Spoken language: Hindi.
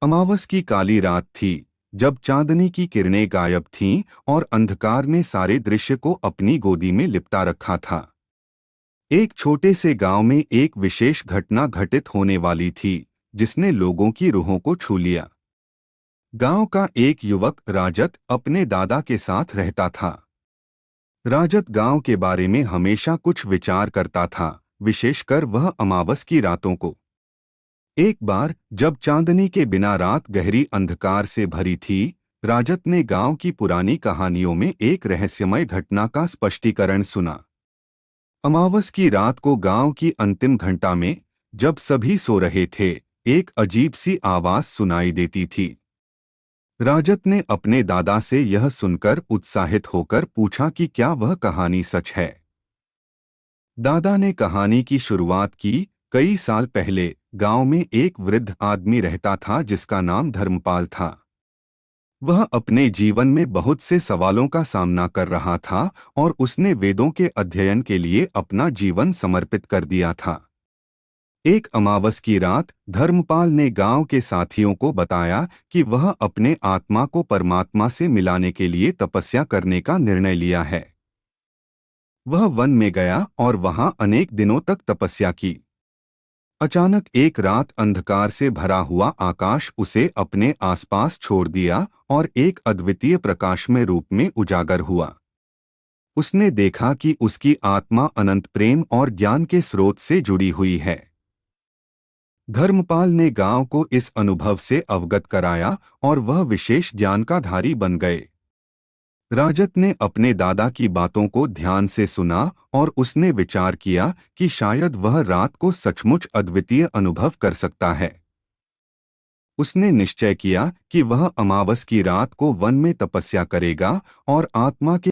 अमावस की काली रात थी, जब चांदनी की किरणें गायब थीं और अंधकार ने सारे दृश्य को अपनी गोदी में लिपटा रखा था। एक छोटे से गांव में एक विशेष घटना घटित होने वाली थी, जिसने लोगों की रूहों को छू लिया। गांव का एक युवक राजत अपने दादा के साथ रहता था। राजत गांव के बारे में हमेशा कुछ विचार करता था, विशेषकर वह अमावस की रातों को। एक बार जब चांदनी के बिना रात गहरी अंधकार से भरी थी, राजत ने गांव की पुरानी कहानियों में एक रहस्यमय घटना का स्पष्टीकरण सुना। अमावस की रात को गांव की अंतिम घंटा में, जब सभी सो रहे थे, एक अजीब सी आवाज सुनाई देती थी। राजत ने अपने दादा से यह सुनकर उत्साहित होकर पूछा कि क्या वह कहानी सच है। दादा ने कहानी की शुरुआत की। कई साल पहले गांव में एक वृद्ध आदमी रहता था जिसका नाम धर्मपाल था। वह अपने जीवन में बहुत से सवालों का सामना कर रहा था और उसने वेदों के अध्ययन के लिए अपना जीवन समर्पित कर दिया था। एक अमावस की रात धर्मपाल ने गांव के साथियों को बताया कि वह अपने आत्मा को परमात्मा से मिलाने के लिए तपस्या करने का निर्णय लिया है। वह वन में गया और वहां अनेक दिनों तक तपस्या की। अचानक एक रात अंधकार से भरा हुआ आकाश उसे अपने आसपास छोड़ दिया और एक अद्वितीय प्रकाशमय रूप में उजागर हुआ। उसने देखा कि उसकी आत्मा अनंत प्रेम और ज्ञान के स्रोत से जुड़ी हुई है। धर्मपाल ने गांव को इस अनुभव से अवगत कराया और वह विशेष ज्ञान का धारी बन गए। राजत ने अपने दादा की बातों को ध्यान से सुना और उसने विचार किया कि शायद वह रात को सचमुच अद्वितीय अनुभव कर सकता है। उसने निश्चय किया कि वह अमावस की रात को वन में तपस्या करेगा और आत्मा के